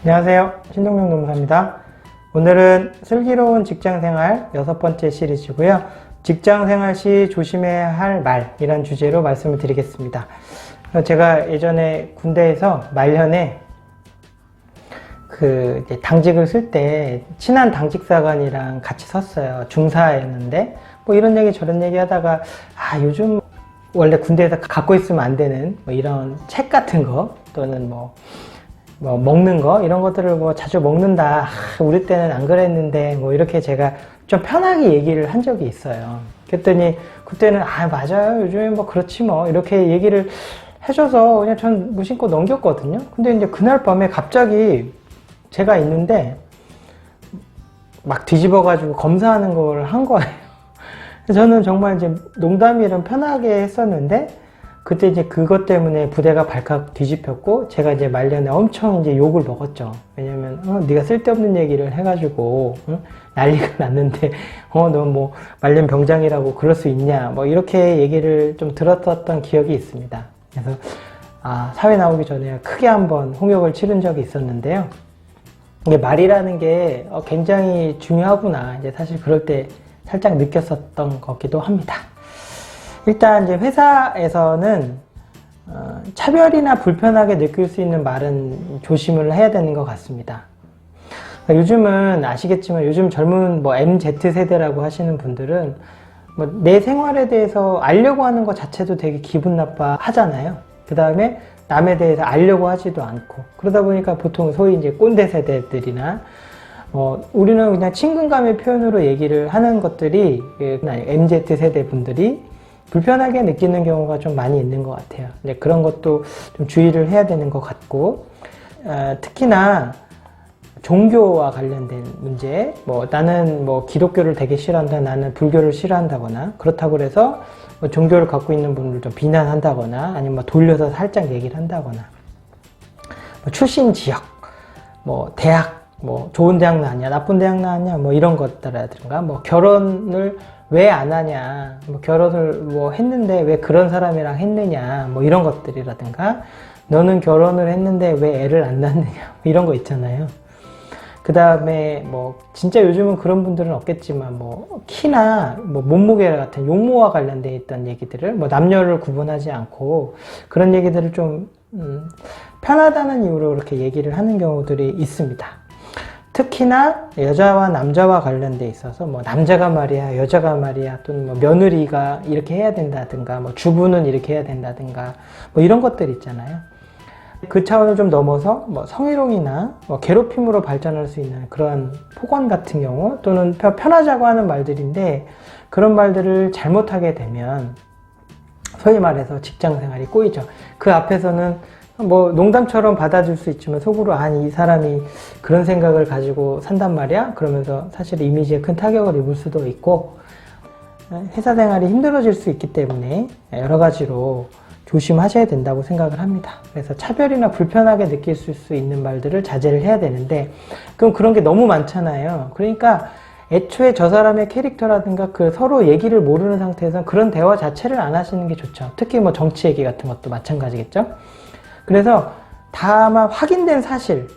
안녕하세요. 신동명 노무사입니다. 오늘은 슬기로운 직장생활 6번째 시리즈고요. 직장생활 시 조심해야 할 말이란 주제로 말씀을 드리겠습니다. 제가 예전에 군대에서 말년에 당직을 쓸 때 친한 당직사관이랑 같이 섰어요. 중사였는데 뭐 이런 얘기 저런 얘기 하다가 요즘 원래 군대에서 갖고 있으면 안 되는 이런 책 같은 거 또는 뭐 먹는 거 이런 것들을 자주 먹는다. 우리 때는 안 그랬는데 이렇게 제가 좀 편하게 얘기를 한 적이 있어요. 그랬더니 그때는 맞아요. 요즘에 그렇지 이렇게 얘기를 해줘서 그냥 전 무심코 넘겼거든요. 근데 이제 그날 밤에 갑자기 제가 있는데 막 뒤집어가지고 검사하는 걸 한 거예요. 저는 정말 이제 농담이랑 편하게 했었는데 그때 이제 그것 때문에 부대가 발칵 뒤집혔고 제가 이제 말년에 엄청 이제 욕을 먹었죠. 왜냐면 네가 쓸데없는 얘기를 해가지고 난리가 났는데 너 말년 병장이라고 그럴 수 있냐 이렇게 얘기를 좀 들었었던 기억이 있습니다. 그래서 사회 나오기 전에 크게 한번 홍역을 치른 적이 있었는데요. 이게 말이라는 게 굉장히 중요하구나 이제 사실 그럴 때 살짝 느꼈었던 거기도 합니다. 일단 이제 회사에서는 차별이나 불편하게 느낄 수 있는 말은 조심을 해야 되는 것 같습니다. 요즘은 아시겠지만 요즘 젊은 MZ세대라고 하시는 분들은 내 생활에 대해서 알려고 하는 것 자체도 되게 기분 나빠 하잖아요. 그 다음에 남에 대해서 알려고 하지도 않고 그러다 보니까 보통 소위 이제 꼰대 세대들이나 우리는 그냥 친근감의 표현으로 얘기를 하는 것들이 MZ세대 분들이 불편하게 느끼는 경우가 좀 많이 있는 것 같아요. 이제 그런 것도 좀 주의를 해야 되는 것 같고, 특히나 종교와 관련된 문제, 나는 기독교를 되게 싫어한다, 나는 불교를 싫어한다거나, 그렇다고 해서 종교를 갖고 있는 분을 좀 비난한다거나, 아니면 돌려서 살짝 얘기를 한다거나, 출신 지역, 대학, 좋은 대학 나왔냐, 나쁜 대학 나왔냐, 이런 것들이라든가, 결혼을 왜 안 하냐, 결혼을 했는데 왜 그런 사람이랑 했느냐, 이런 것들이라든가, 너는 결혼을 했는데 왜 애를 안 낳느냐, 이런 거 있잖아요. 그 다음에 진짜 요즘은 그런 분들은 없겠지만 키나 몸무게 같은 용모와 관련되어 있던 얘기들을 남녀를 구분하지 않고 그런 얘기들을 좀 편하다는 이유로 그렇게 얘기를 하는 경우들이 있습니다. 특히나 여자와 남자와 관련돼 있어서 남자가 말이야, 여자가 말이야, 또는 며느리가 이렇게 해야 된다든가, 주부는 이렇게 해야 된다든가, 이런 것들 있잖아요. 그 차원을 좀 넘어서 성희롱이나 괴롭힘으로 발전할 수 있는 그런 폭언 같은 경우, 또는 편하자고 하는 말들인데 그런 말들을 잘못하게 되면 소위 말해서 직장생활이 꼬이죠. 그 앞에서는 농담처럼 받아줄 수 있지만 속으로 이 사람이 그런 생각을 가지고 산단 말이야? 그러면서 사실 이미지에 큰 타격을 입을 수도 있고 회사 생활이 힘들어질 수 있기 때문에 여러 가지로 조심하셔야 된다고 생각을 합니다. 그래서 차별이나 불편하게 느낄 수 있는 말들을 자제를 해야 되는데 그럼 그런 게 너무 많잖아요. 그러니까 애초에 저 사람의 캐릭터라든가 서로 얘기를 모르는 상태에서 그런 대화 자체를 안 하시는 게 좋죠. 특히 정치 얘기 같은 것도 마찬가지겠죠. 그래서 다만 확인된 사실,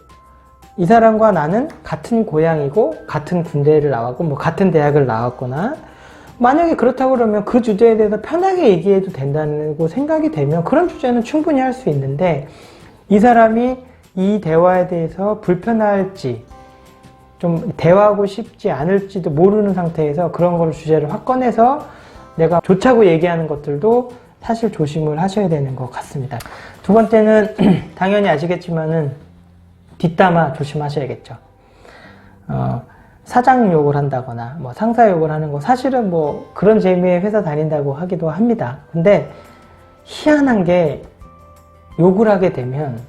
이 사람과 나는 같은 고향이고 같은 군대를 나왔고 같은 대학을 나왔거나 만약에 그렇다고 그러면 그 주제에 대해서 편하게 얘기해도 된다고 생각이 되면 그런 주제는 충분히 할 수 있는데 이 사람이 이 대화에 대해서 불편할지 좀 대화하고 싶지 않을지도 모르는 상태에서 그런 걸 주제를 확 꺼내서 내가 좋자고 얘기하는 것들도 사실 조심을 하셔야 되는 것 같습니다. 두 번째는 당연히 아시겠지만은 뒷담화 조심하셔야겠죠. 사장 욕을 한다거나 상사 욕을 하는 거 사실은 그런 재미에 회사 다닌다고 하기도 합니다. 근데 희한한 게 욕을 하게 되면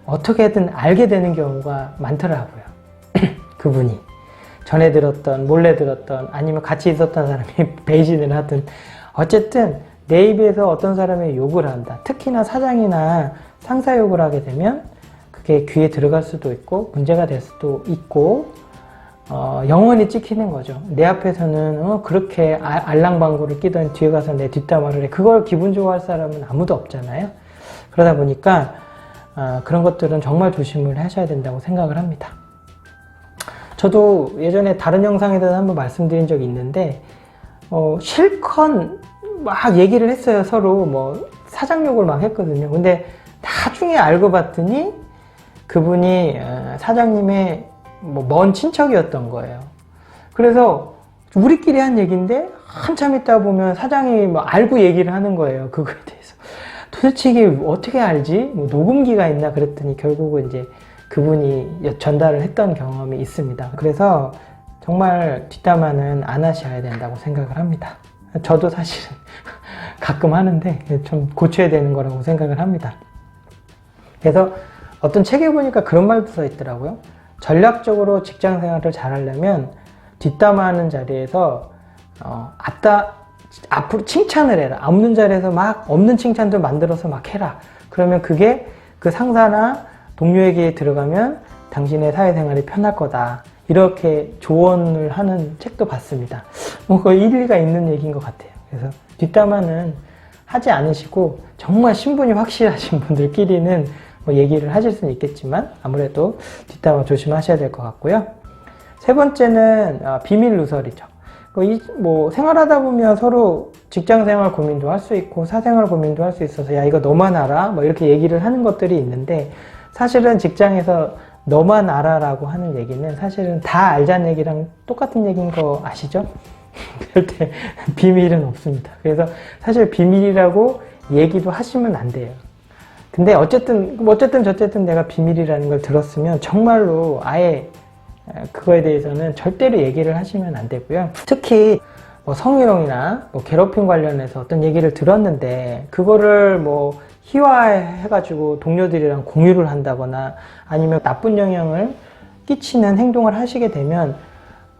어떻게든 알게 되는 경우가 많더라고요. 그분이 전에 들었던 몰래 들었던 아니면 같이 있었던 사람이 배신을 하든 어쨌든 내 입에서 어떤 사람의 욕을 한다. 특히나 사장이나 상사 욕을 하게 되면 그게 귀에 들어갈 수도 있고 문제가 될 수도 있고 영원히 찍히는 거죠. 내 앞에서는 그렇게 알랑방구를 끼던 뒤에 가서 내 뒷담화를 해. 그걸 기분 좋아할 사람은 아무도 없잖아요. 그러다 보니까 그런 것들은 정말 조심을 하셔야 된다고 생각을 합니다. 저도 예전에 다른 영상에서 한번 말씀드린 적이 있는데 실컷 막 얘기를 했어요. 서로 뭐 사장욕을 막 했거든요. 근데 나중에 알고 봤더니 그분이 사장님의 뭐 먼 친척이었던 거예요. 그래서 우리끼리 한 얘기인데 한참 있다 보면 사장이 뭐 알고 얘기를 하는 거예요. 그거에 대해서. 도대체 이게 어떻게 알지? 뭐 녹음기가 있나 그랬더니 결국은 이제 그분이 전달을 했던 경험이 있습니다. 그래서 정말 뒷담화는 안 하셔야 된다고 생각을 합니다. 저도 사실은 가끔 하는데 좀 고쳐야 되는 거라고 생각을 합니다. 그래서 어떤 책에 보니까 그런 말도 써 있더라고요. 전략적으로 직장 생활을 잘 하려면 뒷담화하는 자리에서 앞으로 칭찬을 해라. 없는 자리에서 막 없는 칭찬도 만들어서 막 해라. 그러면 그게 그 상사나 동료에게 들어가면 당신의 사회생활이 편할 거다. 이렇게 조언을 하는 책도 봤습니다. 뭔가 일리가 있는 얘기인 것 같아요. 그래서 뒷담화는 하지 않으시고 정말 신분이 확실하신 분들끼리는 뭐 얘기를 하실 수는 있겠지만 아무래도 뒷담화 조심하셔야 될 것 같고요. 세 번째는 비밀 누설이죠. 뭐 생활하다 보면 서로 직장생활 고민도 할 수 있고 사생활 고민도 할 수 있어서 야 이거 너만 알아? 뭐 이렇게 얘기를 하는 것들이 있는데 사실은 직장에서 너만 알아라고 하는 얘기는 사실은 다 알자는 얘기랑 똑같은 얘기인 거 아시죠? 절대 비밀은 없습니다. 그래서 사실 비밀이라고 얘기도 하시면 안 돼요. 근데 어쨌든 저쨌든 내가 비밀이라는 걸 들었으면 정말로 아예 그거에 대해서는 절대로 얘기를 하시면 안 되고요. 특히 뭐 성희롱이나 뭐 괴롭힘 관련해서 어떤 얘기를 들었는데 그거를 뭐 희화해가지고 동료들이랑 공유를 한다거나 아니면 나쁜 영향을 끼치는 행동을 하시게 되면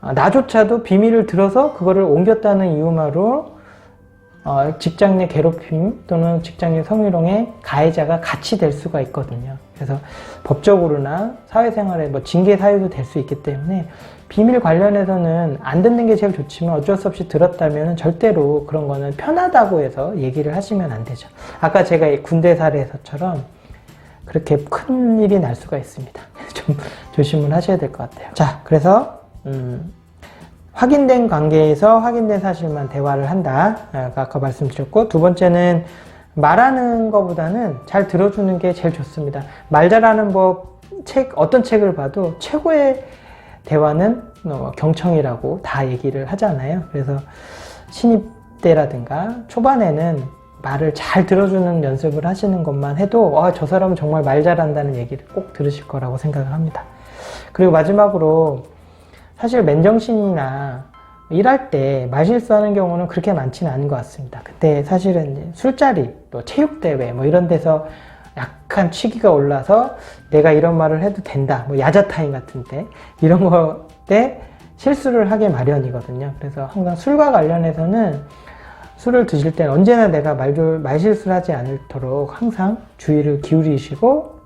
나조차도 비밀을 들어서 그거를 옮겼다는 이유만으로 직장 내 괴롭힘 또는 직장 내 성희롱의 가해자가 같이 될 수가 있거든요. 그래서 법적으로나 사회생활에 뭐 징계 사유도 될 수 있기 때문에 비밀 관련해서는 안 듣는 게 제일 좋지만 어쩔 수 없이 들었다면 절대로 그런 거는 편하다고 해서 얘기를 하시면 안 되죠. 아까 제가 군대 사례에서처럼 그렇게 큰 일이 날 수가 있습니다. 좀 조심을 하셔야 될 것 같아요. 자, 그래서 확인된 관계에서 확인된 사실만 대화를 한다. 아까 말씀드렸고, 두 번째는 말하는 것보다는 잘 들어주는 게 제일 좋습니다. 말 잘하는 법, 어떤 책을 봐도 최고의 대화는 경청이라고 다 얘기를 하잖아요. 그래서 신입 때라든가 초반에는 말을 잘 들어주는 연습을 하시는 것만 해도 저 사람은 정말 말 잘한다는 얘기를 꼭 들으실 거라고 생각을 합니다. 그리고 마지막으로 사실 맨정신이나 일할 때 말실수하는 경우는 그렇게 많지는 않은 것 같습니다. 그때 사실은 이제 술자리, 또 체육대회 뭐 이런 데서 약간 취기가 올라서 내가 이런 말을 해도 된다. 뭐 야자타임 같은 때 이런 거 때 실수를 하게 마련이거든요. 그래서 항상 술과 관련해서는 술을 드실 때는 언제나 내가 말실수를 하지 않도록 항상 주의를 기울이시고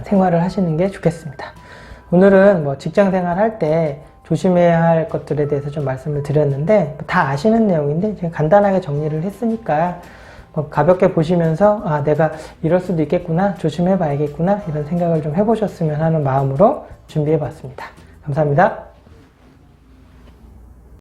생활을 하시는 게 좋겠습니다. 오늘은 뭐 직장 생활 할 때 조심해야 할 것들에 대해서 좀 말씀을 드렸는데 다 아시는 내용인데 제가 간단하게 정리를 했으니까 뭐 가볍게 보시면서 내가 이럴 수도 있겠구나, 조심해 봐야겠구나 이런 생각을 좀 해보셨으면 하는 마음으로 준비해 봤습니다. 감사합니다.